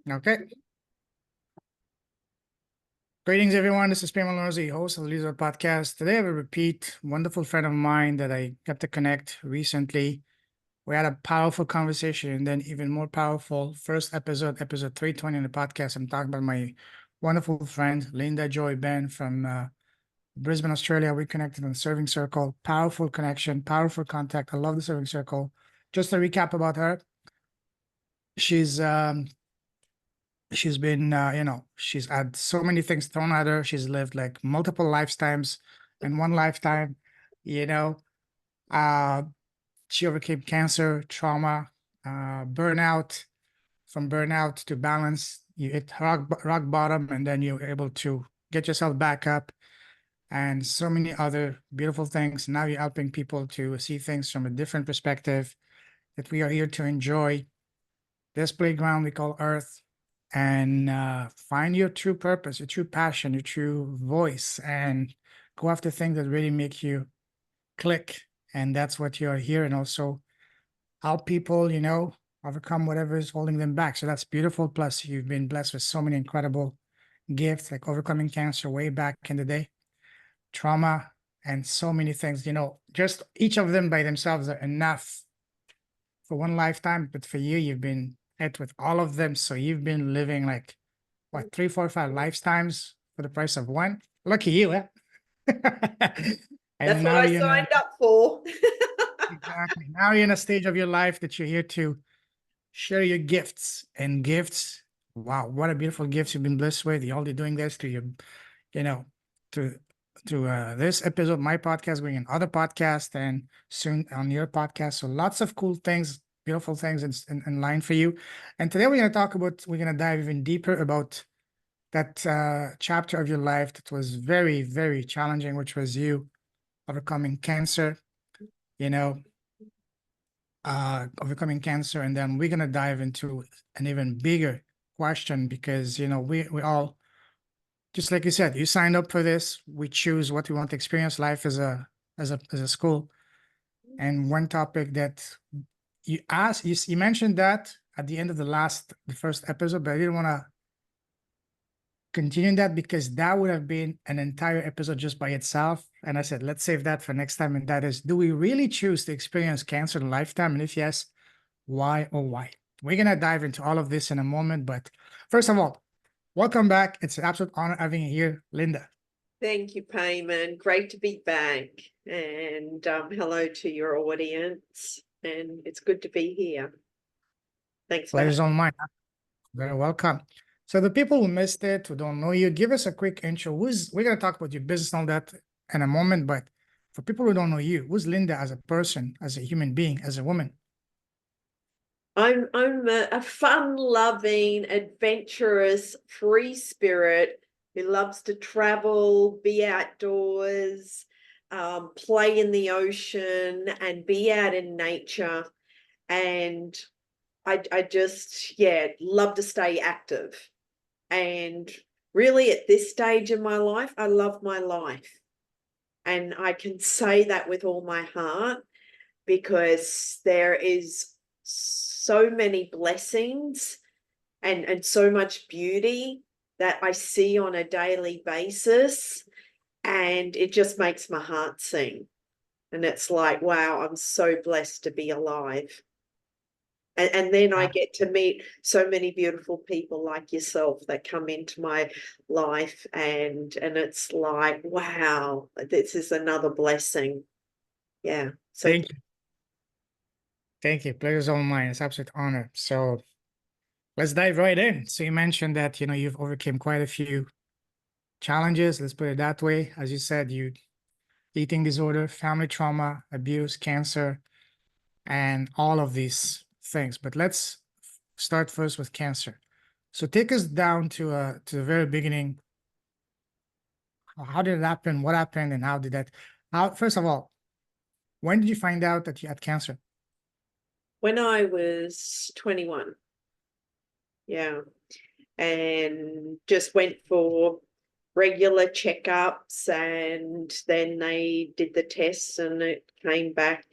Okay. Greetings, everyone. This is Payman, Lorenzo, host of the Lorenzo podcast. Today, I have a repeat wonderful friend of mine that I got to connect recently. We had a powerful conversation, and then even more powerful first episode 320 in the podcast. I'm talking about my wonderful friend, Linda Joy Benn from Brisbane, Australia. We connected on the Serving Circle. Powerful connection, powerful contact. I love the Serving Circle. Just a recap about her. She's been, she's had so many things thrown at her. She's lived like multiple lifetimes in one lifetime, you know. Uh, she overcame cancer, trauma, burnout. From burnout to balance, you hit rock bottom, and then you're able to get yourself back up, and so many other beautiful things. Now you're helping people to see things from a different perspective, that we are here to enjoy this playground we call Earth, and find your true purpose, your true passion, your true voice, and go after things that really make you click. And that's what you're here. And also help people, overcome whatever is holding them back. So that's beautiful. Plus, you've been blessed with so many incredible gifts, like overcoming cancer way back in the day, trauma, and so many things. Just each of them by themselves are enough for one lifetime. But for you, you've been hit with all of them. So you've been living like, what, 3, 4, 5 lifetimes for the price of one? Lucky you, eh? That's And what now I you're signed up for. exactly. Now you're in a stage of your life that you're here to share your gifts, and gifts. Wow, what a beautiful gifts you've been blessed with. You're only doing this to your, you know, to this episode, my podcast, going in other podcasts, and soon on your podcast. So lots of cool things, beautiful things in line for you. And today we're going to dive even deeper about that chapter of your life that was very, very challenging, which was you overcoming cancer, you know, overcoming cancer. And then we're going to dive into an even bigger question, because, we all, just like you said, you signed up for this. We choose what we want to experience. Life as a school. And one topic that you asked, you mentioned that at the end of the first episode, but I didn't want to continue that because that would have been an entire episode just by itself. And I said, let's save that for next time. And that is, do we really choose to experience cancer in a lifetime? And if yes, why or why? We're going to dive into all of this in a moment. But first of all, welcome back. It's an absolute honor having you here, Linda. Thank you, Payman. Great to be back. And hello to your audience. And it's good to be here. Thanks for Pleasure's on mine. Very welcome. So the people who missed it, who don't know you, give us a quick intro. We're going to talk about your business and all that in a moment. But for people who don't know you, who's Linda as a person, as a human being, as a woman? I'm a fun-loving, adventurous, free spirit who loves to travel, be outdoors, play in the ocean, and be out in nature. And I just, love to stay active. And really, at this stage in my life, I love my life. And I can say that with all my heart, because there is so many blessings and so much beauty that I see on a daily basis. And it just makes my heart sing. And it's like, wow, I'm so blessed to be alive. And then I get to meet so many beautiful people like yourself that come into my life, and it's like, wow, this is another blessing. Yeah. So Thank you. Thank you. Pleasure's all mine. It's an absolute honor. So let's dive right in. So you mentioned that, you've overcome quite a few challenges. Let's put it that way. As you said, eating disorder, family trauma, abuse, cancer, and all of these things. But let's start first with cancer. So take us down to the very beginning. How did it happen? What happened? And how did that? First of all, when did you find out that you had cancer? when I was 21, yeah, and just went for regular checkups, and then they did the tests and it came back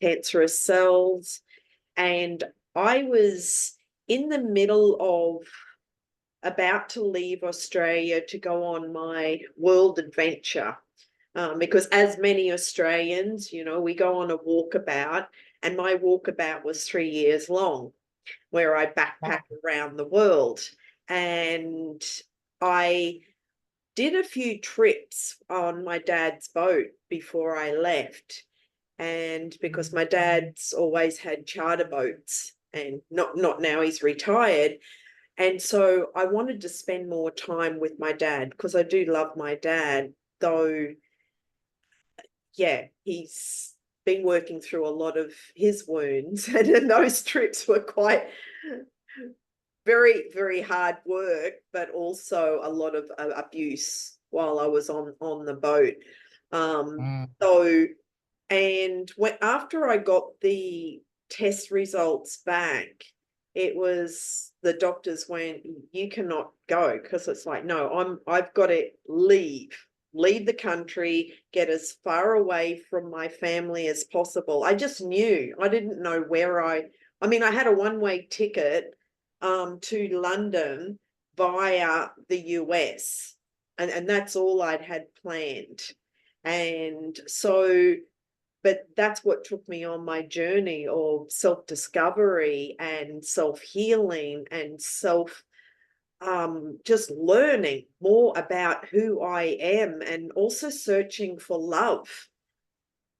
cancerous cells. And I was in the middle of about to leave Australia to go on my world adventure. Because as many Australians, you know, we go on a walkabout, and my walkabout was 3 years long, where I backpack around the world. And I did a few trips on my dad's boat before I left. And because my dad's always had charter boats, and not now, he's retired. And so I wanted to spend more time with my dad, because I do love my dad, though, yeah, he's been working through a lot of his wounds. And those trips were quite very, very hard work, but also a lot of abuse while I was on the boat. So, and after I got the test results back, it was, the doctors went, you cannot go, because it's like, no, I've got to leave the country, get as far away from my family as possible. I just knew, I didn't know where I mean, I had a one-way ticket to London via the US, and that's all I'd had planned. And so, but that's what took me on my journey of self-discovery and self-healing and just learning more about who I am, and also searching for love.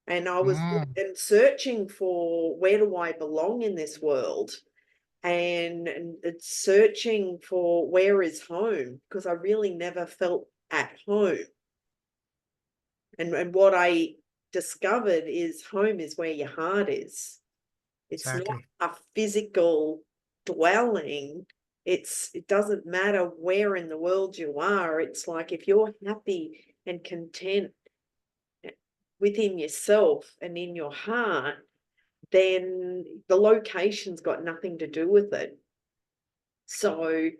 And I was searching for, where do I belong in this world? And it's searching for, where is home? Because I really never felt at home. And what I discovered is, home is where your heart is. It's not a physical dwelling. It doesn't matter where in the world you are. It's like, if you're happy and content within yourself and in your heart, then the location's got nothing to do with it. So,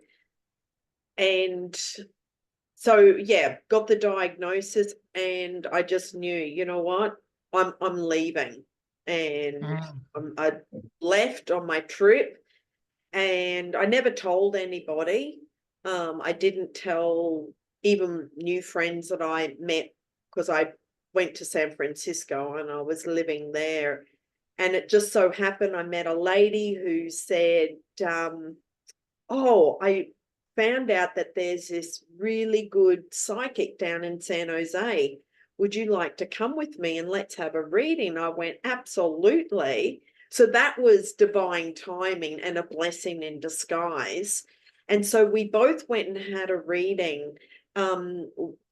yeah, got the diagnosis, and I just knew, you know what, I'm leaving. And I left on my trip, and I never told anybody. I didn't tell even new friends that I met, because I went to San Francisco and I was living there. And it just so happened I met a lady who said, oh, I found out that there's this really good psychic down in San Jose. Would you like to come with me and let's have a reading? I went, absolutely. So that was divine timing and a blessing in disguise. And so we both went and had a reading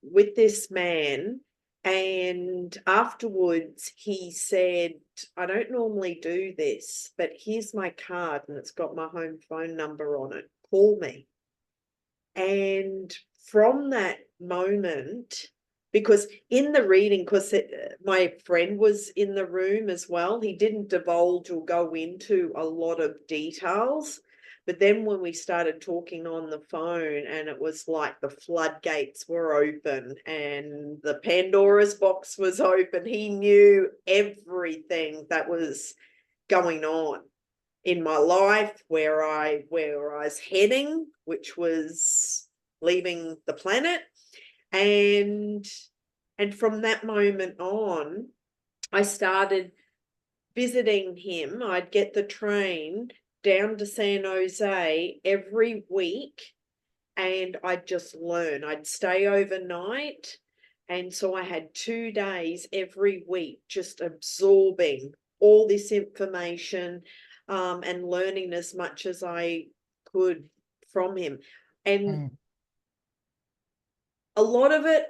with this man. And afterwards he said, I don't normally do this, but here's my card and it's got my home phone number on it. Call me. And from that moment, because in the reading, because my friend was in the room as well, he didn't divulge or go into a lot of details. But then when we started talking on the phone, and it was like the floodgates were open and the Pandora's box was open, he knew everything that was going on in my life, where I was heading, which was leaving the planet. And from that moment on, I started visiting him. I'd get the train down to San Jose every week, and I'd just learn. I'd stay overnight. And so I had 2 days every week just absorbing all this information and learning as much as I could from him. And a lot of it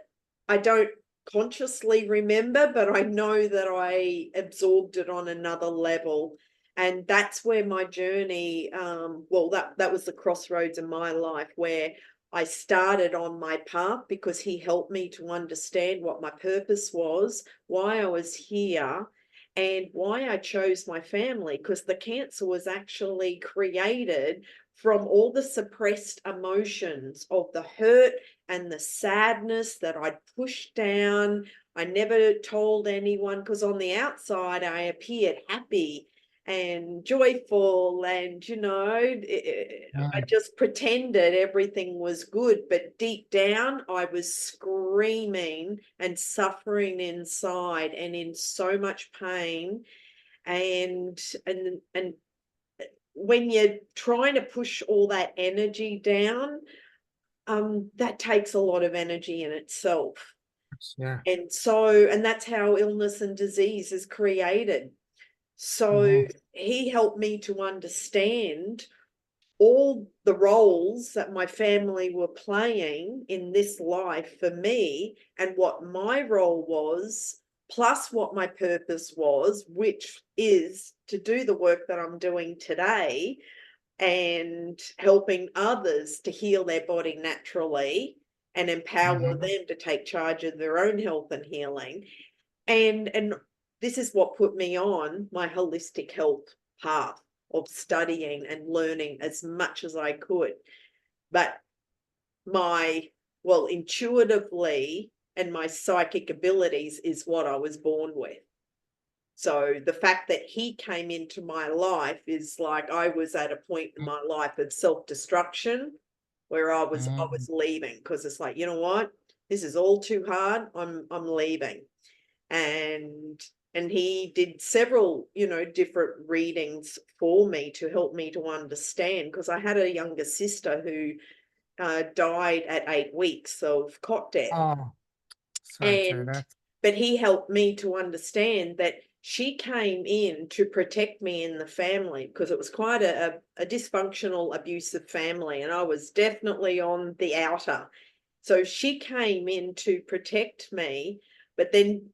I don't consciously remember, but I know that I absorbed it on another level. And that's where my journey, well, that was the crossroads in my life, where I started on my path, because he helped me to understand what my purpose was, why I was here, and why I chose my family, because the cancer was actually created from all the suppressed emotions of the hurt and the sadness that I'd pushed down. I never told anyone, because on the outside I appeared happy, and joyful, and I just pretended everything was good, but deep down I was screaming and suffering inside and in so much pain. And when you're trying to push all that energy down, that takes a lot of energy in itself. Yeah. And that's how illness and disease is created. So he helped me to understand all the roles that my family were playing in this life for me, and what my role was, plus what my purpose was, which is to do the work that I'm doing today and helping others to heal their body naturally and empower them to take charge of their own health and healing. And this is what put me on my holistic health path of studying and learning as much as I could. But intuitively, and my psychic abilities is what I was born with. So the fact that he came into my life is like I was at a point in my life of self-destruction where I was leaving, because it's like, you know what? This is all too hard. I'm leaving. And he did several, different readings for me to help me to understand, because I had a younger sister who died at 8 weeks of cot death. Oh, sorry to hear And that. but he helped me to understand that she came in to protect me in the family, because it was quite a dysfunctional, abusive family, and I was definitely on the outer. So she came in to protect me, but then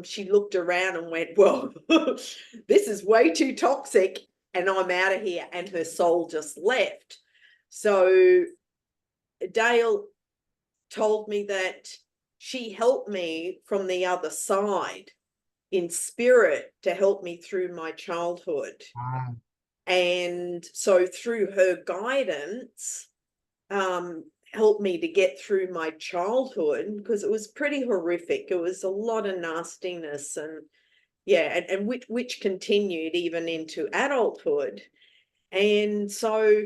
she looked around and went, well, this is way too toxic and I'm out of here. And her soul just left. So Dale told me that she helped me from the other side in spirit to help me through my childhood. Wow. And so through her guidance, helped me to get through my childhood, because it was pretty horrific. It was a lot of nastiness, and which continued even into adulthood. And so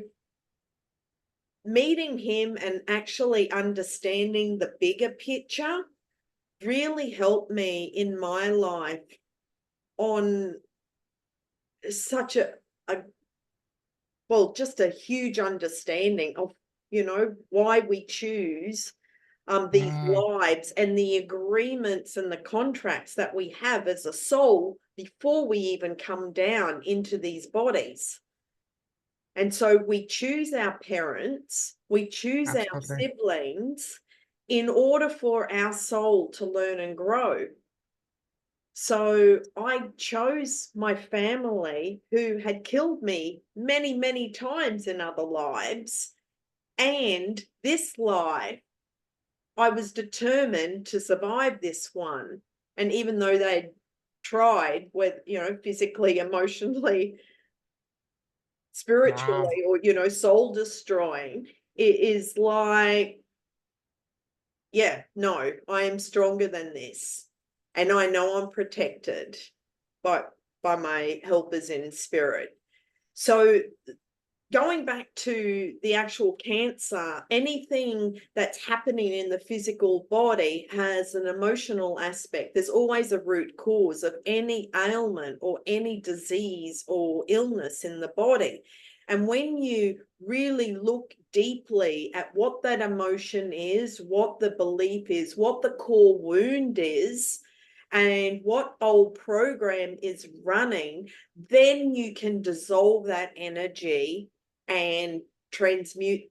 meeting him and actually understanding the bigger picture really helped me in my life on such just a huge understanding of, why we choose these lives, and the agreements and the contracts that we have as a soul before we even come down into these bodies. And so we choose our parents, we choose our Absolutely. siblings in order for our soul to learn and grow. So I chose my family, who had killed me many, many times in other lives. And this life, I was determined to survive this one. And even though they'd tried with, physically, emotionally, Wow. spiritually, or, soul destroying, it is like, yeah, no, I am stronger than this. And I know I'm protected by my helpers in spirit. So going back to the actual cancer, anything that's happening in the physical body has an emotional aspect. There's always a root cause of any ailment or any disease or illness in the body. And when you really look deeply at what that emotion is, what the belief is, what the core wound is, and what old program is running, then you can dissolve that energy and transmute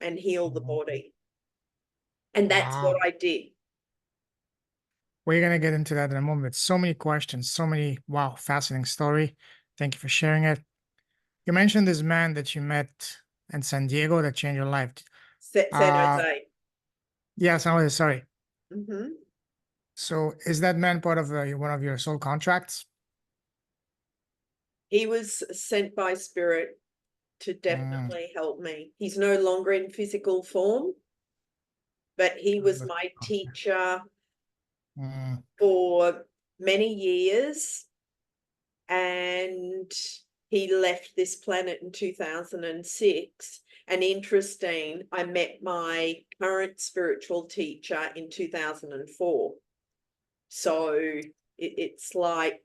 and heal the body. And that's what Wow. I did. We're gonna get into that in a moment. So many questions, so many, wow, fascinating story. Thank you for sharing it. You mentioned this man that you met in San Diego that changed your life. San Uh Jose. yes, I was sorry. Mm-hmm. So is that man part of one of your soul contracts? He was sent by spirit to Mm, definitely help me. He's no longer in physical form, but he was my okay. teacher Mm, for many years. and he left this planet in 2006. And interesting, I met my current spiritual teacher in 2004. So it's like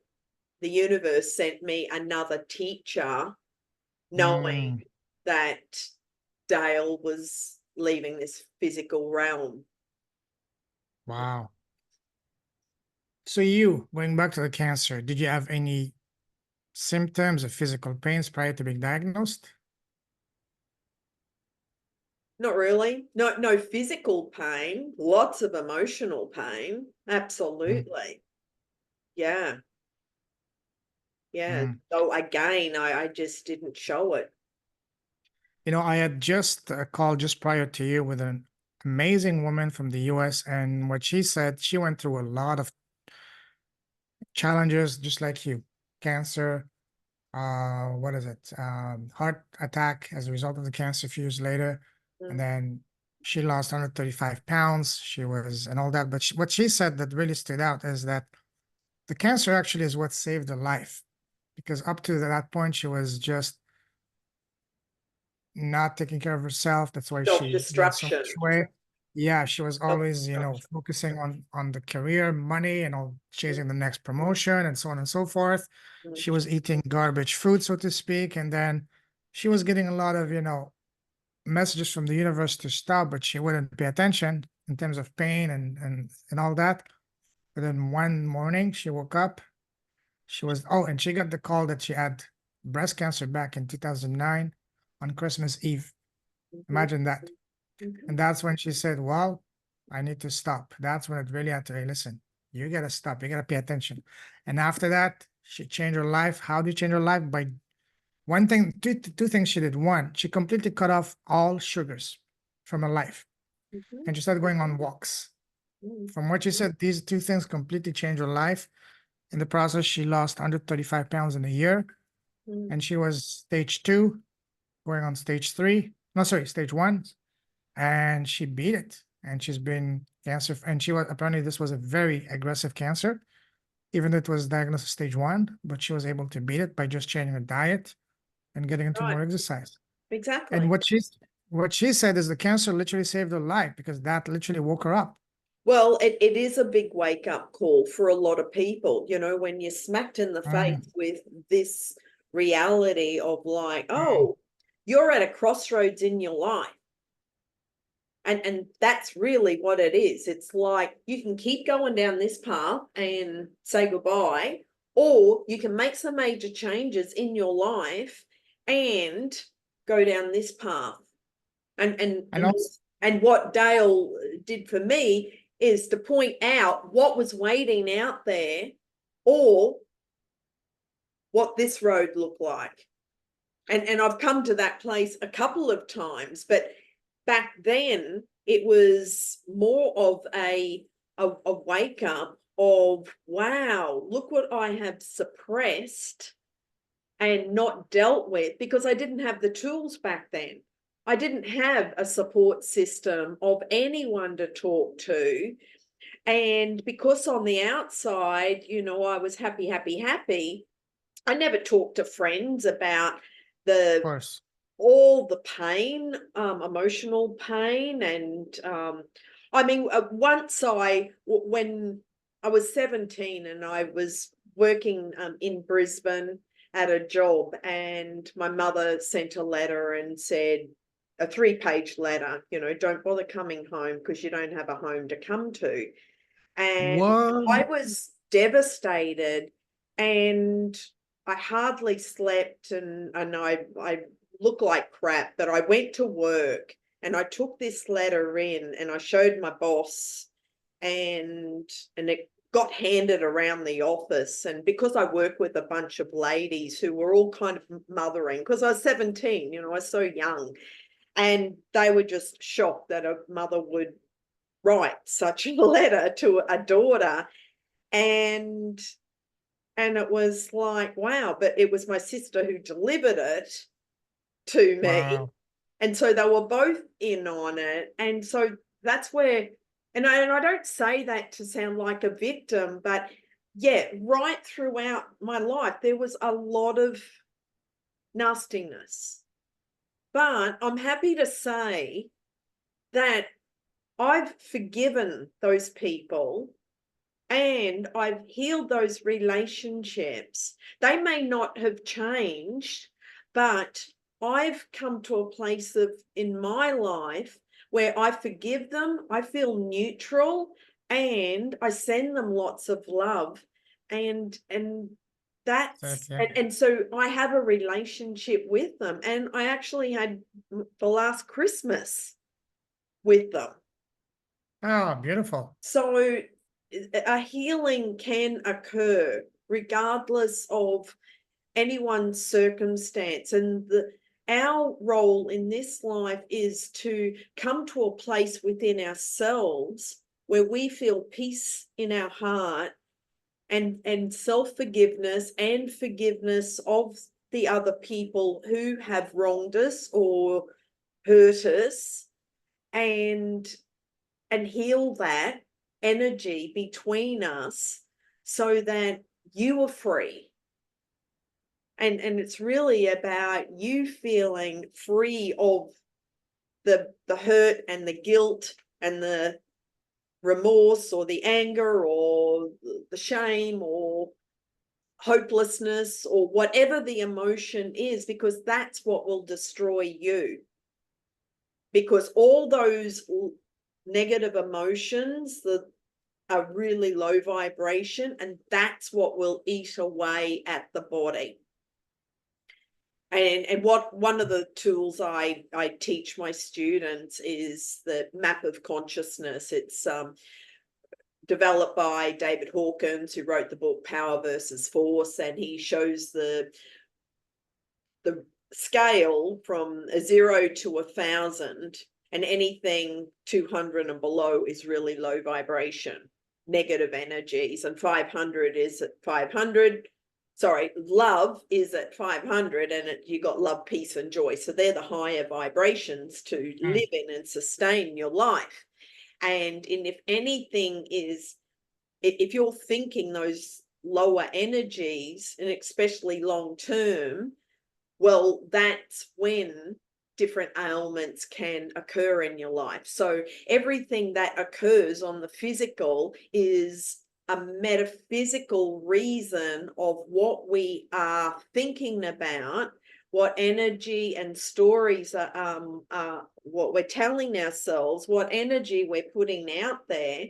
the universe sent me another teacher, knowing Mm, that Dale was leaving this physical realm. wow. So you, going back to the cancer, did you have any symptoms of physical pains prior to being diagnosed? Not really. No physical pain, lots of emotional pain. Mm, Absolutely. Yeah. Yeah. mm. So again, I just didn't show it. You know, I had just a call just prior to you with an amazing woman from the US, and what she said, she went through a lot of challenges, just like you. Cancer, what is it? Heart attack as a result of the cancer a few years later. And Mm. then she lost 135 pounds. She was, and all that. But what she said that really stood out is that the cancer actually is what saved her life. Because up to that point, she was just not taking care of herself. That's why she gained so Self-destruction. much weight. Yeah, she was always, Self-destruction. focusing on the career, money, and all chasing the next promotion and so on and so forth. Mm. She was eating garbage food, so to speak, and then she was getting a lot of, messages from the universe to stop, but she wouldn't pay attention in terms of pain and all that. But then one morning she woke up, and she got the call that she had breast cancer back in 2009 on Christmas Eve. Mhm. Imagine that. Mhm. And that's when she said, well, I need to stop. That's when it really had to, hey, listen, you got to stop. You got to pay attention. And after that, she changed her life. How do you change her life? By one thing, two things she did. One, she completely cut off all sugars from her life Mhm. and she started going on walks. Mhm. From what she said, these two things completely changed her life. In the process, she lost 135 pounds in a year Mhm. and she was stage two, going on stage three. No, sorry, stage one. And she beat it. And she's been cancer. And she was, apparently, this was a very aggressive cancer, even though it was diagnosed as stage one, but she was able to beat it by just changing her diet and getting into Right. more exercise. And Exactly. what she said is the cancer literally saved her life because that literally woke her up. Well, it is a big wake up call for a lot of people, when you're smacked in the Mm, face with this reality of like, mm. oh, you're at a crossroads in your life. And that's really what it is. It's like you can keep going down this path and say goodbye, or you can make some major changes in your life and go down this path. And and And and also, and what Dale did for me is to point out what was waiting out there, or what this road looked like. And I've come to that place a couple of times, but back then it was more of a wake up of, wow, look what I have suppressed and not dealt with, because I didn't have the tools back then. I didn't have a support system of anyone to talk to. And because on the outside, I was happy, happy, happy, I never talked to friends about of the course, all the pain, emotional pain. And I mean, when I was 17 and I was working in Brisbane at a job, and my mother sent a letter and said, a 3-page letter, don't bother coming home because you don't have a home to come to. And what? I was devastated, and I hardly slept, and I looked like crap, but I went to work and I took this letter in and I showed my boss, and it got handed around the office. And because I work with a bunch of ladies who were all kind of mothering, because I was 17, I was so young, and they were just shocked that a mother would write such a letter to a daughter. And and it was like, wow, but it was my sister who delivered it to me, Wow. and so they were both in on it. And so that's where, and I don't say that to sound like a victim, but yeah, right throughout my life, there was a lot of nastiness. But I'm happy to say that I've forgiven those people and I've healed those relationships. They may not have changed, but I've come to a place of in my life where I forgive them, I feel neutral, and I send them lots of love. And Like, that's yeah. and so I have a relationship with them. And I actually had the last Christmas with them. Oh, beautiful. So a healing can occur regardless of anyone's circumstance. And our role in this life is to come to a place within ourselves where we feel peace in our heart and self-forgiveness and forgiveness of the other people who have wronged us or hurt us, and heal that energy between us so that you are free. And it's really about you feeling free of the hurt and the guilt and the remorse or the anger or the shame or hopelessness or whatever the emotion is, because that's what will destroy you. Because all those negative emotions that are really low vibration, and that's what will eat away at the body. And what one of the tools I teach my students is the map of consciousness. It's developed by David Hawkins, who wrote the book Power versus Force, and he shows the scale from a 0 to 1,000, and anything 200 and below is really low vibration, negative energies, and 500 is at 500. Sorry, love is at 500, and you got love, peace, and joy. So they're the higher vibrations to live in and sustain your life. And if anything is, if you're thinking those lower energies, and especially long term, well, that's when different ailments can occur in your life. So everything that occurs on the physical is a metaphysical reason of what we are thinking about, what energy and stories are what we're telling ourselves, what energy we're putting out there,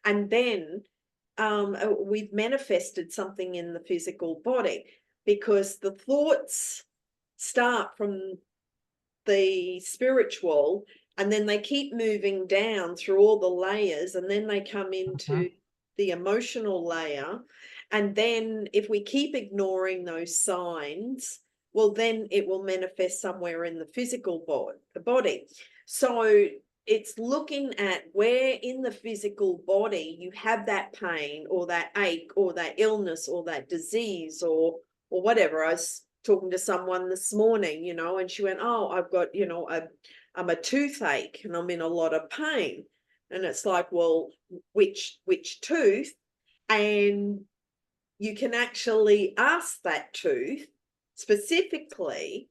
and then we've manifested something in the physical body, because the thoughts start from the spiritual, and then they keep moving down through all the layers, and then they come into the emotional layer. And then if we keep ignoring those signs, well, then it will manifest somewhere in the physical body. So it's looking at where in the physical body you have that pain or that ache or that illness or that disease or whatever. I was talking to someone this morning, and she went, oh, I've got, I'm a toothache and I'm in a lot of pain. And it's like, well, which tooth? And you can actually ask that tooth specifically,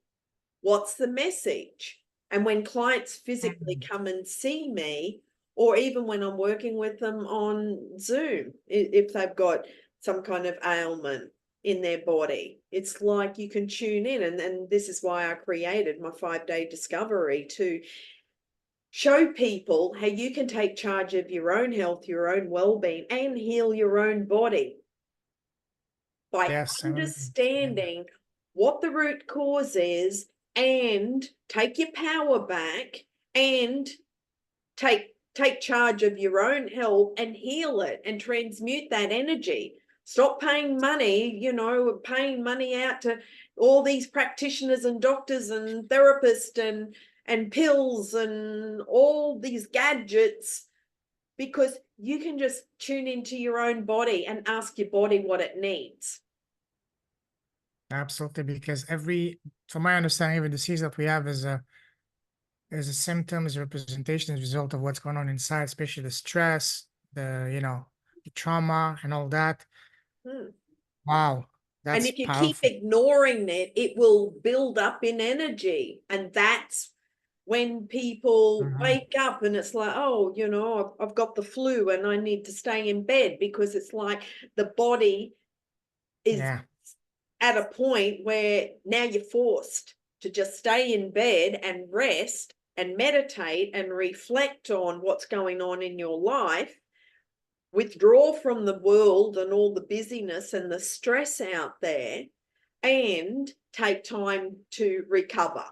what's the message? And when clients physically come and see me, or even when I'm working with them on Zoom, if they've got some kind of ailment in their body, it's like you can tune in. And this is why I created my 5-day discovery, to show people how you can take charge of your own health, your own well-being, and heal your own body by Yes, understanding what the root cause is, and take your power back and take charge of your own health and heal it and transmute that energy. Stop paying money, paying money out to all these practitioners and doctors and therapists and pills and all these gadgets, because you can just tune into your own body and ask your body what it needs. absolutely, because from my understanding, every disease that we have is a symptom, is a representation, as a result of what's going on inside, especially the stress, the trauma, and all that. Hmm. Wow, And that's if you keep powerful. ignoring it, it will build up in energy. And that's when people Mhm. wake up and it's like, oh, I've got the flu and I need to stay in bed, because it's like the body is Yeah, at a point where now you're forced to just stay in bed and rest and meditate and reflect on what's going on in your life, withdraw from the world and all the busyness and the stress out there, and take time to recover.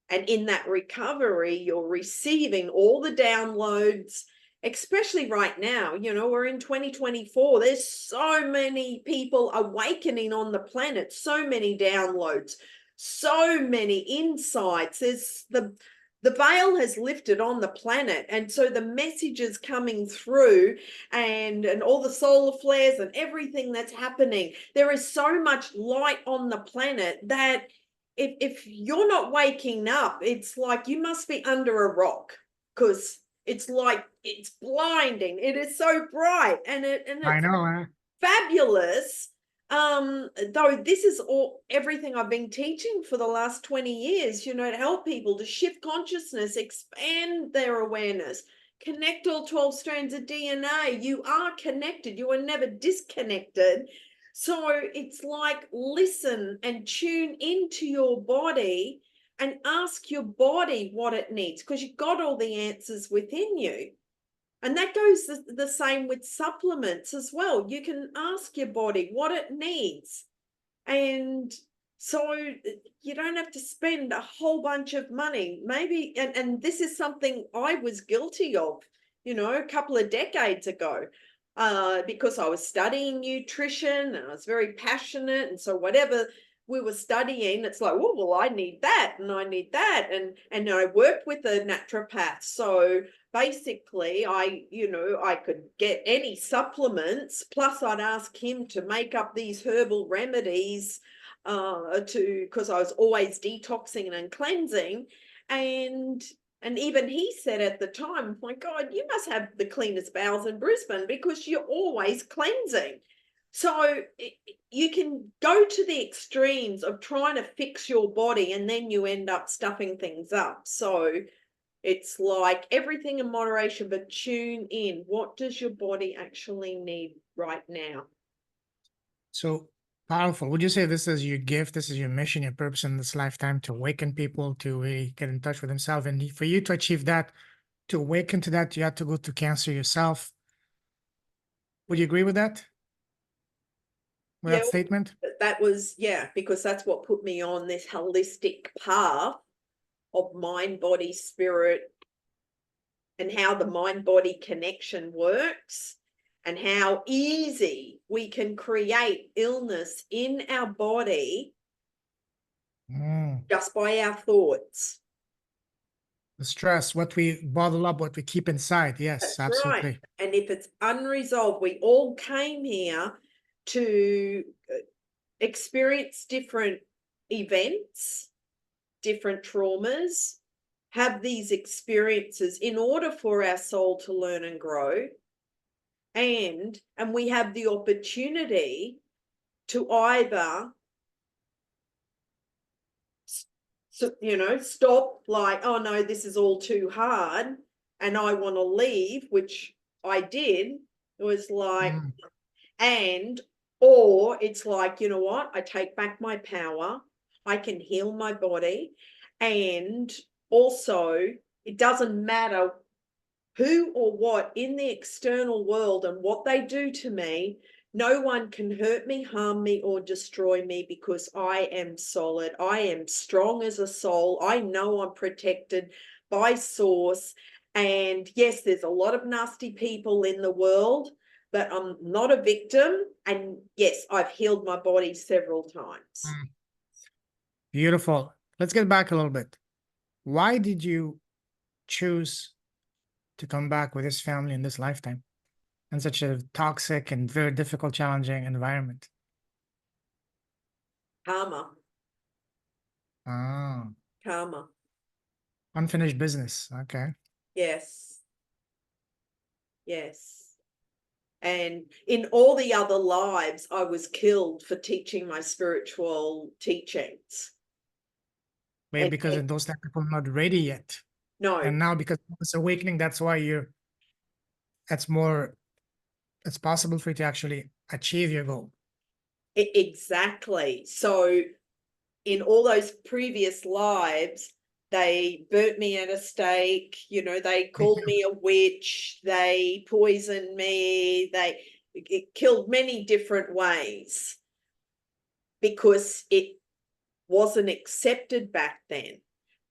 And in that recovery, you're receiving all the downloads, especially right now. We're in 2024. There's so many people awakening on the planet, so many downloads, so many insights. There's the veil has lifted on the planet, and so the messages coming through, and all the solar flares and everything that's happening, there is so much light on the planet that if you're not waking up, it's like you must be under a rock, because it's like it's blinding. It is so bright, and I it's know. fabulous. Though this is everything I've been teaching for the last 20 years, to help people to shift consciousness, expand their awareness, connect all 12 strands of DNA. You are connected. You are never disconnected. So it's like, listen and tune into your body and ask your body what it needs, because you've got all the answers within you. And that goes the same with supplements as well. You can ask your body what it needs. And so you don't have to spend a whole bunch of money. Maybe, and this is something I was guilty of, a couple of decades ago, because I was studying nutrition and I was very passionate. And so whatever we were studying, it's like, well, I need that and I need that. And I worked with a naturopath. So basically I could get any supplements, plus I'd ask him to make up these herbal remedies, because I was always detoxing and cleansing. And even he said at the time, my God, you must have the cleanest bowels in Brisbane, because you're always cleansing. So you can go to the extremes of trying to fix your body, and then you end up stuffing things up. So it's like everything in moderation, but tune in. What does your body actually need right now? So powerful. Would you say this is your gift? This is your mission, your purpose in this lifetime, to awaken people to really get in touch with themselves? And for you to achieve that, to awaken to that, you had to go to cancer yourself. Would you agree with that? With Yeah, that statement? that was, yeah, because that's what put me on this holistic path of mind, body, spirit, and how the mind body connection works, and how easy we can create illness in our body Mm. just by our thoughts. The stress, what we bottle up, what we keep inside. Yes, That's right. absolutely. And if it's unresolved, we all came here to experience different events, different traumas, have these experiences in order for our soul to learn and grow. And we have the opportunity to either stop, like, oh no, this is all too hard and I want to leave, which I did. It was like, Mm. and or it's like, you know what, I take back my power, I can heal my body. And also, it doesn't matter who or what in the external world and what they do to me. No one can hurt me, harm me, or destroy me, because I am solid. I am strong as a soul. I know I'm protected by source. And yes, there's a lot of nasty people in the world, but I'm not a victim. And yes, I've healed my body several times. Mm. Beautiful. Let's get back a little bit. Why did you choose to come back with this family in this lifetime in such a toxic and very difficult, challenging environment? Karma, Ah, karma. unfinished business. Okay. Yes, yes. And in all the other lives, I was killed for teaching my spiritual teachings. Maybe because in those times people are not ready yet. No, And now because of this awakening, that's why it's possible for you to actually achieve your goal. exactly. So in all those previous lives, they burnt me at a stake, they called me a witch, they poisoned me, it killed many different ways because it wasn't accepted back then.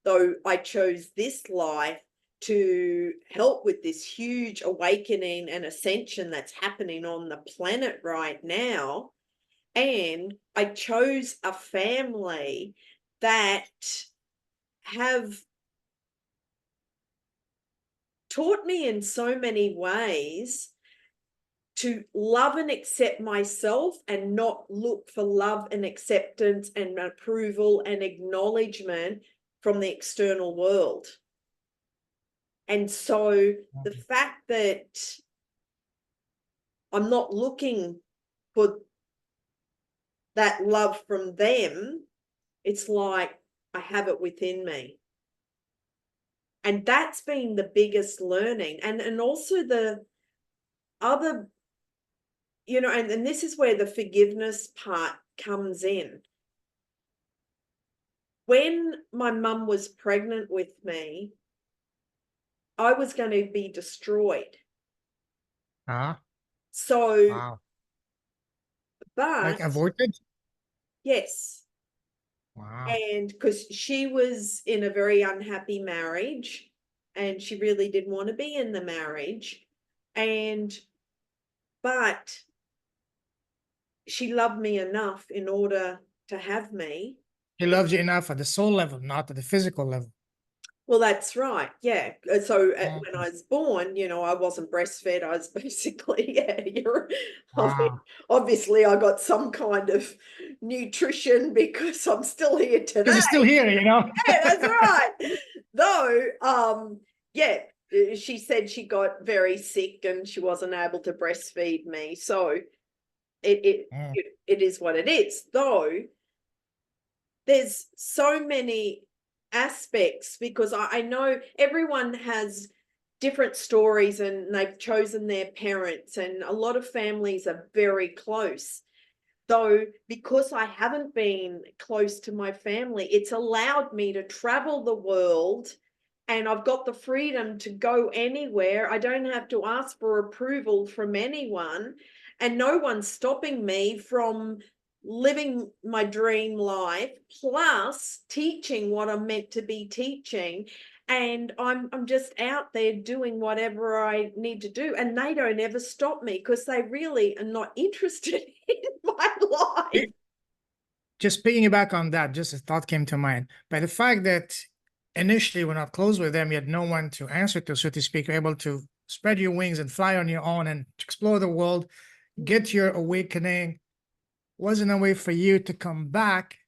Though I chose this life to help with this huge awakening and ascension that's happening on the planet right now. And I chose a family that have taught me in so many ways to love and accept myself and not look for love and acceptance and approval and acknowledgement from the external world. And so the fact that I'm not looking for that love from them, it's like I have it within me. And that's been the biggest learning. And also the other, and this is where the forgiveness part comes in. When my mum was pregnant with me, I was going to be destroyed. So, Wow. Like but aborted? yes. Wow. And because she was in a very unhappy marriage and she really didn't want to be in the marriage. But she loved me enough in order to have me. He loves you enough at the soul level, not at the physical level. Well, that's right. Yeah. So Oh, when I was born, I wasn't breastfed. I was basically, yeah, wow. obviously I got some kind of nutrition because I'm still here today. Because you're still here, Yeah, that's right. Though, yeah, she said she got very sick and she wasn't able to breastfeed me. So it is what it is. Though there's so many aspects because I know everyone has different stories and they've chosen their parents, and a lot of families are very close. Though, because I haven't been close to my family, it's allowed me to travel the world and I've got the freedom to go anywhere. I don't have to ask for approval from anyone, and no one's stopping me from living my dream life, plus teaching what I'm meant to be teaching. And I'm just out there doing whatever I need to do, and they don't ever stop me because they really are not interested in my life. Just piggyback on that, just a thought came to mind. By the fact that initially we're not close with them, you had no one to answer to, so to speak, you're able to spread your wings and fly on your own and explore the world, get your awakening. Wasn't a way for you to come back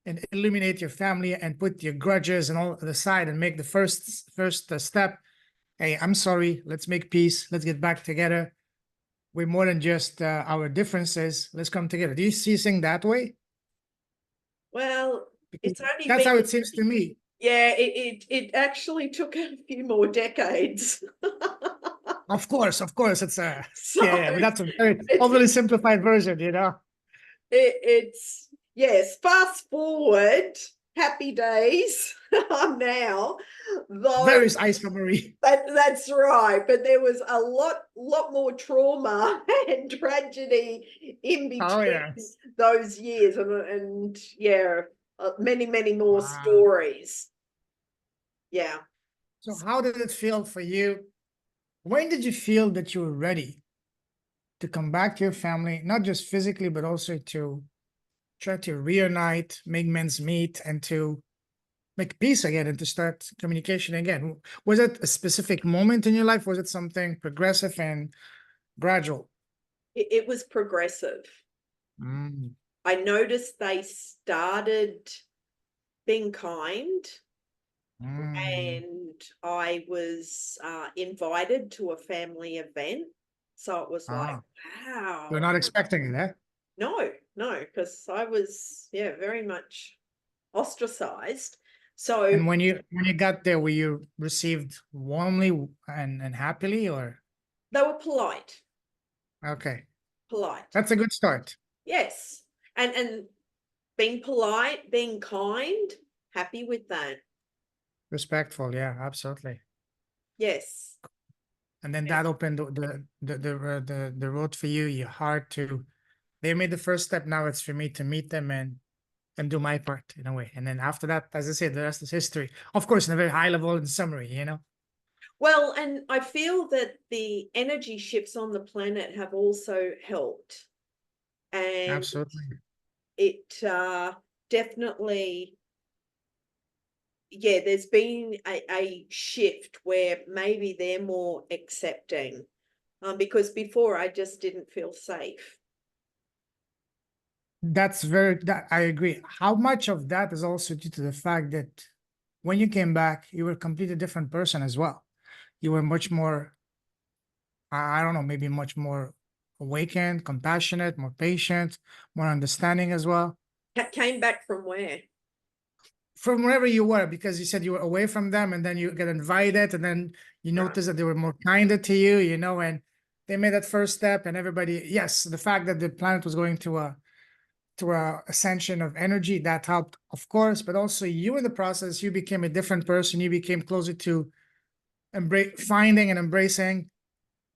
and illuminate your family and put your grudges and all aside and make the first step. Hey, I'm sorry. Let's make peace. Let's get back together. We're more than just our differences. Let's come together. Do you see things that way? Well, Because it's only that's been, how it seems to me. yeah, it actually took a few more decades. Of course, it's a So yeah, but that's a very it's overly simplified version, you know. it's yes, fast forward, happy days now, though. Very ice summary. That's right, but there was a lot more trauma and tragedy in Oh between yes. those years, and yeah, many more Wow. stories. Yeah. So how did it feel for you? When did you feel that you were ready to come back to your family, not just physically, but also to try to reunite, make men's meet, and to make peace again and to start communication again? Was it a specific moment in your life? Was it something progressive and gradual? It was progressive. Mm. I noticed they started being kind, Mm. and I was invited to a family event. So it was like, Ah, you're wow. not expecting it, eh? No, because I was, yeah, very much ostracized. So And when you got there, were you received warmly and happily, or they were polite, okay? polite. That's a good start. Yes. And being polite, being kind, happy with that. Respectful, yeah, absolutely. Yes. And then that opened the road for you, your heart to. They made the first step. Now it's for me to meet them and do my part in a way. And then after that, as I said, the rest is history. Of course, in a very high level in summary. Well, and I feel that the energy shifts on the planet have also helped. And Absolutely. it definitely, yeah, there's been a shift where maybe they're more accepting, because before I just didn't feel safe. That I agree. How much of that is also due to the fact that when you came back, you were a completely different person as well. You were much more, I don't know, maybe much more awakened, compassionate, more patient, more understanding as well. Came back from where? From wherever you were, because you said you were away from them and then you get invited and then you Right. notice that they were more kinder to you, and they made that first step and everybody, yes, the fact that the planet was going to a ascension of energy that helped, of course, but also you in the process, you became a different person. You became closer to finding and embracing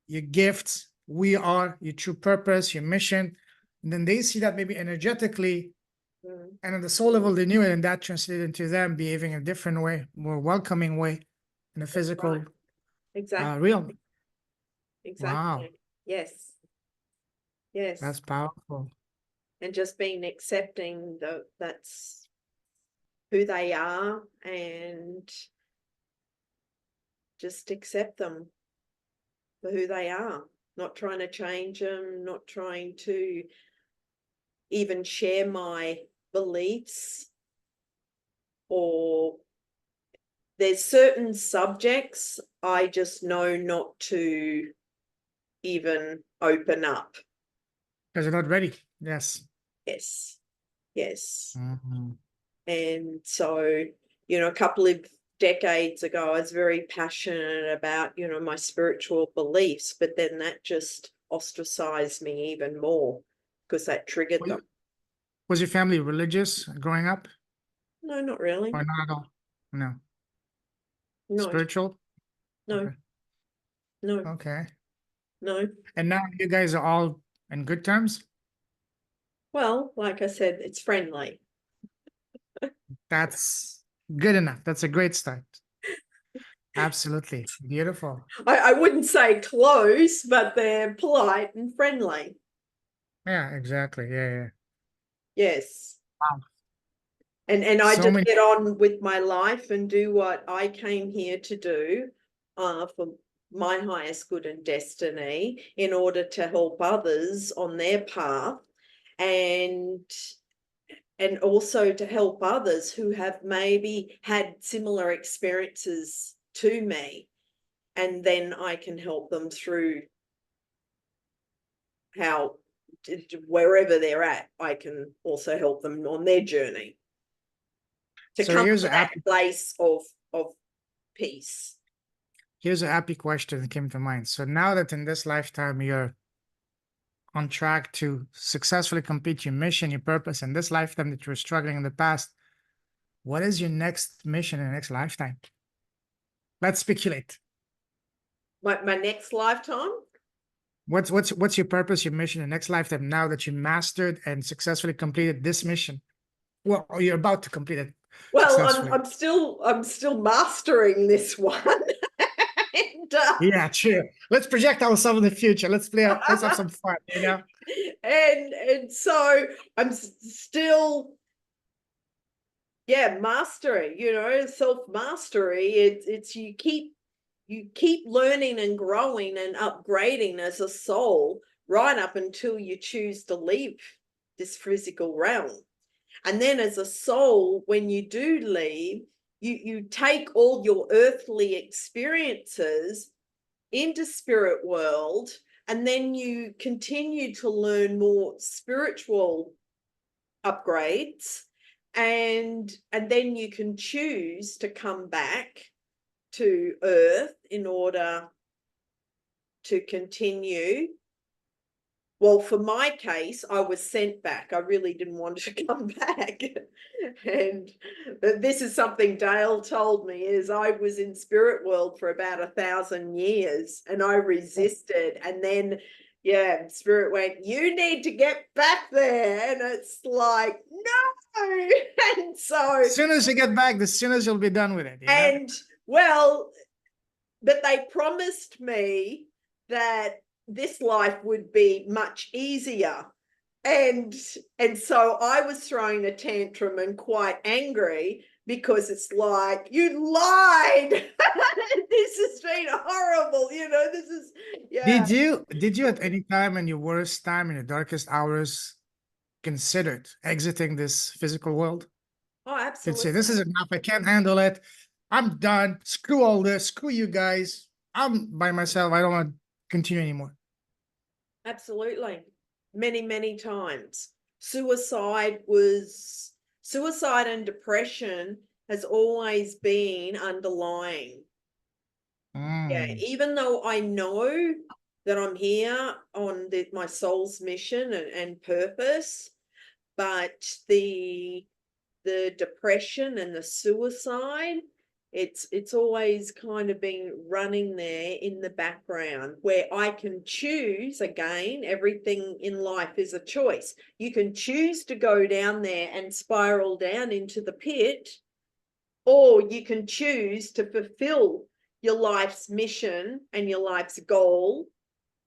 your gifts, we are your true purpose, your mission. And then they see that maybe energetically Mm. and on the soul level, they knew it, and that translated into them behaving a different way, more welcoming way in a That's right. physical Exactly. realm. Wow, Exactly. Yes. Yes. that's powerful. And just being accepting that's who they are, and just accept them for who they are, not trying to change them, not trying to even share my beliefs, or there's certain subjects I just know not to even open up. Because they're not ready. Yes. Yes. Yes. Mhm. And so, a couple of decades ago, I was very passionate about, my spiritual beliefs, but then that just ostracized me even more because that triggered them. Was your family religious growing up, No, not really. or not at all? No. No, Spiritual? no, Okay. no, Okay. no. And now you guys are all in good terms? Well, like I said, it's friendly. That's good enough. That's a great start. Absolutely. Beautiful. I wouldn't say close, but they're polite and friendly. Yeah, exactly. Yeah, yeah. Yes. Wow. And I So just many. get on with my life and do what I came here to do, for my highest good and destiny, in order to help others on their path, and also to help others who have maybe had similar experiences to me, and then I can help them through how, wherever they're at, I can also help them on their journey to So come to that place of peace. here's a happy question that came to mind. So now that in this lifetime you're on track to successfully complete your mission, your purpose, in this lifetime that you were struggling in the past, what is your next mission in the next lifetime? Let's speculate. My next lifetime. What's your purpose, your mission in the next lifetime now that you mastered and successfully completed this mission? Well, or you're about to complete it Well, successfully. I'm still mastering this one. and, Yeah, true. Let's project ourselves in the future. Let's have some fun. and so I'm still, yeah, mastering, self mastery. It's you keep learning and growing and upgrading as a soul right up until you choose to leave this physical realm. And then as a soul, when you do leave, you take all your earthly experiences into spirit world, And then you continue to learn more spiritual upgrades, and then you can choose to come back to Earth in order to continue. Well, for my case, I was sent back. I really didn't want to come back. And this is something Dale told me, is I was in spirit world for about 1,000 years and I resisted. And then, yeah, spirit went, you need to get back there. And it's like, no. And so, As soon as you get back, as soon as you'll be done with it. You know? and well, but they promised me that this life would be much easier. And so I was throwing a tantrum and quite angry, because it's like, you lied. This has been horrible, this is, yeah. Did you at any time in your worst time, in your darkest hours, considered exiting this physical world? Oh, Could say, absolutely. this is enough, I can't handle it, I'm done, screw all this, screw you guys, I'm by myself, I don't want to continue anymore? Absolutely. Many, many times. Suicide and depression has always been underlying. Yeah, even though I know that I'm here on my soul's mission and purpose, but the depression and the suicide, it's always kind of been running there in the background, where I can choose. Again, everything in life is a choice. You can choose to go down there and spiral down into the pit, or you can choose to fulfill your life's mission and your life's goal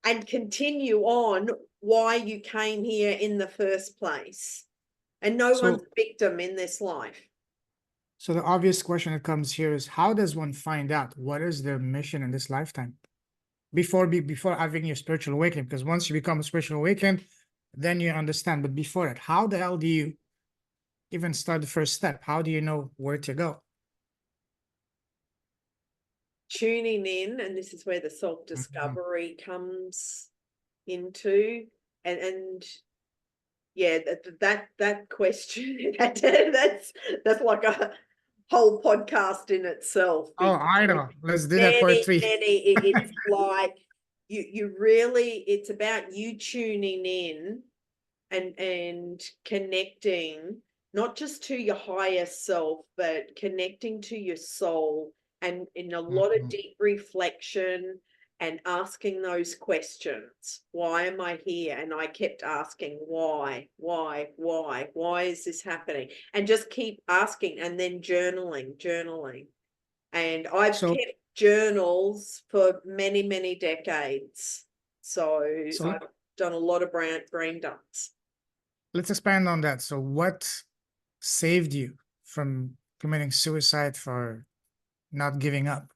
and continue on why you came here in the first place. And no one's a victim in this life. So the obvious question that comes here is, how does one find out what is their mission in this lifetime before having your spiritual awakening? Because once you become a spiritual awakened, then you understand. But before that, how the hell do you even start the first step? How do you know where to go? Tuning in, and this is where the self-discovery comes into, and yeah, that question, that's like a whole podcast in itself. Oh, I know. Let's do that part 3. It's like you really, it's about you tuning in and connecting, not just to your higher self, but connecting to your soul, and in a lot of deep reflection and asking those questions. Why am I here? And I kept asking, why is this happening? And just keep asking, and then journaling. And I've kept journals for many, many decades. So I've done a lot of brain dumps. Let's expand on that. So what saved you from committing suicide, for not giving up?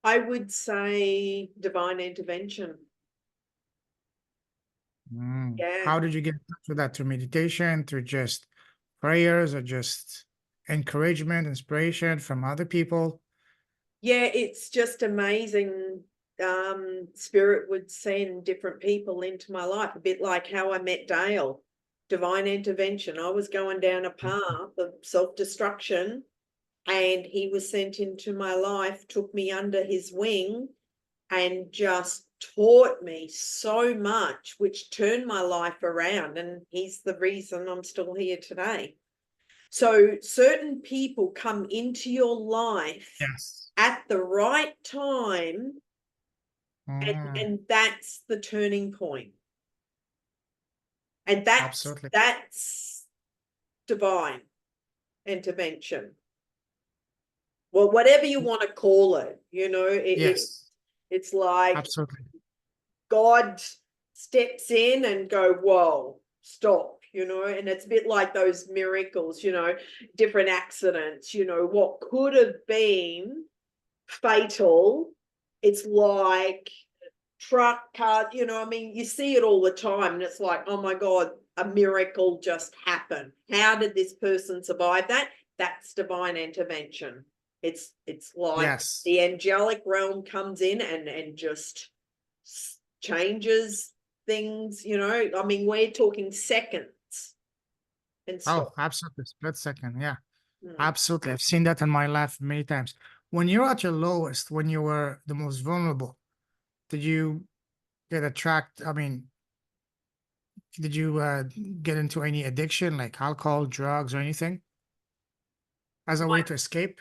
I would say divine intervention. Yeah. How did you get in touch with that? Through meditation, through just prayers, or just encouragement, inspiration from other people? Yeah, it's just amazing. Spirit would send different people into my life, a bit like how I met Dale. Divine intervention. I was going down a path of self-destruction, and he was sent into my life, took me under his wing, and just taught me so much, which turned my life around. And he's the reason I'm still here today. So certain people come into your life at the right time, and that's the turning point. And that's divine intervention. Well, whatever you want to call it, it's like God steps in and go, whoa, stop, and it's a bit like those miracles, different accidents, what could have been fatal. It's like truck, car, you see it all the time, and it's like, oh my God, a miracle just happened. How did this person survive that? That's divine intervention. It's like Yes. the angelic realm comes in and just changes things, you know. I mean, we're talking seconds and Oh, stop. absolutely. Split second. Yeah, Mm. absolutely. I've seen that in my life many times. When you're at your lowest, when you were the most vulnerable, did you get attract? I mean, did you get into any addiction like alcohol, drugs, or anything as a way to escape?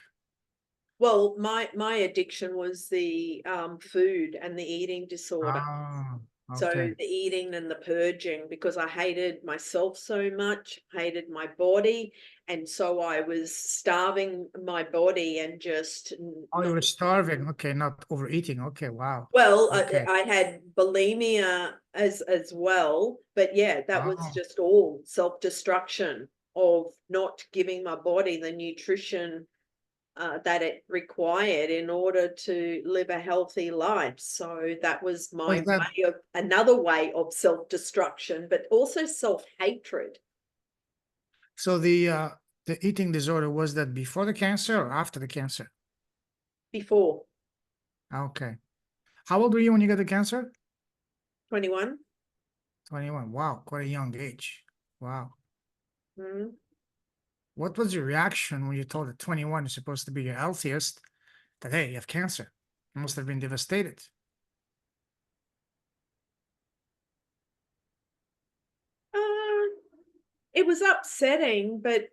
Well, my addiction was the food and the eating disorder. Ah, So okay. the eating and the purging, because I hated myself so much, hated my body, and so I was starving my body and just Oh, you not. were starving. Okay, not overeating. Okay, wow. Well, Okay. I had bulimia as well, but yeah, that was Oh, just all self-destruction of not giving my body the nutrition that it required in order to live a healthy life. So that was my was that way of another way of self-destruction, but also self-hatred so? The eating disorder, was that before the cancer or after the cancer? before Okay. How old were you when you got the cancer? 21. 21. Wow, quite a young age. Wow. Mm. What was your reaction when you told at 21 you're supposed to be your healthiest that hey, you have cancer? You must have been devastated. Uh, it was upsetting, but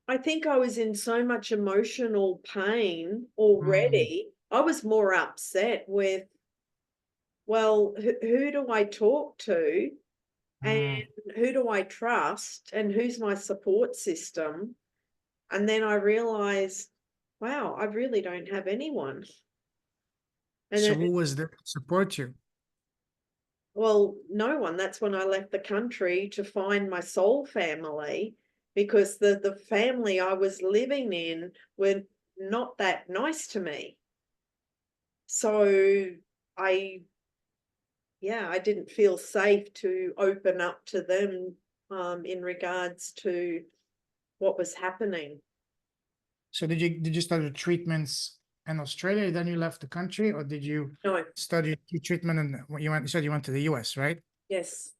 I think I was in so much emotional pain Mm, already. I was more upset with, well, who do I talk to? And mm. who do I trust? And who's my support system? And then I realized, wow, I really don't have anyone. And So it, who was there to support you? well, no one. That's when I left the country to find my soul family, because the family I was living in were not that nice to me. So I, yeah, I didn't feel safe to open up to them in regards to what was happening. So did you start your treatments in Australia, then you left the country, or did you No, study your treatment and you said you went to the US, right? yes.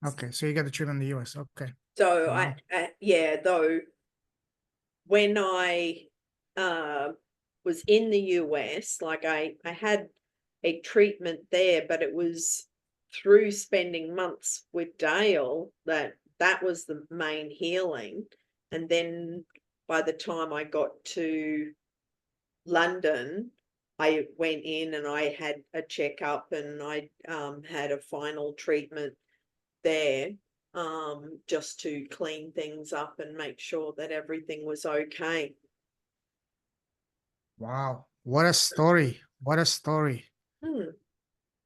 Okay, so you got the treatment in the US. Okay. So Wow. yeah, though when I uh, was in the US, like I had a treatment there, but it was through spending months with Dale that was the main healing. And then by the time I got to London, I went in and I had a checkup and I had a final treatment there, just to clean things up and make sure that everything was okay. Wow. What a story. What a story. Hmm.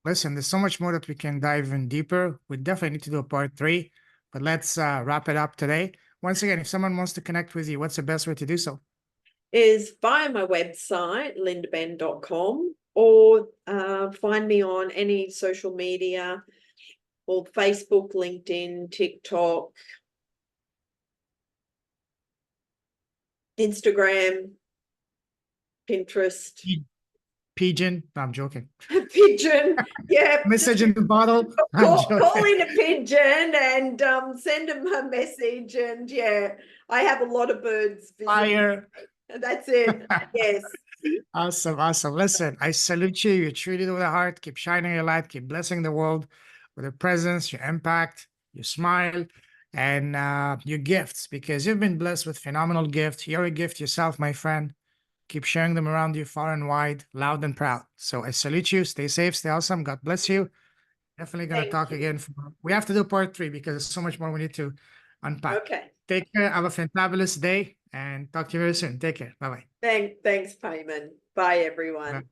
Listen, there's so much more that we can dive in deeper. We definitely need to do a part three, but let's wrap it up today. Once again, if someone wants to connect with you, what's the best way to do so? Is via my website, lindabenn.com, or find me on any social media or Facebook, LinkedIn, TikTok, Instagram, Pinterest, Pigeon. No, I'm joking. Pigeon. Yeah, Message in the bottle. I'm call joking. in a pigeon and send them a message. And yeah, I have a lot of birds visiting. Fire. That's it. Yes. Awesome. Awesome. Listen, I salute you. You treated with a heart. Keep shining your light. Keep blessing the world with your presence, your impact, your smile, and your gifts because you've been blessed with phenomenal gifts. You're a gift yourself, my friend. Keep sharing them around you far and wide, loud and proud. So I salute you. Stay safe. Stay awesome. God bless you. Definitely going to Thank talk you. again. We have to do part three because there's so much more we need to unpack. Okay. Take care. Have a fantabulous day and talk to you very soon. Take care. Bye Thanks, Payman. Bye, bye. everyone.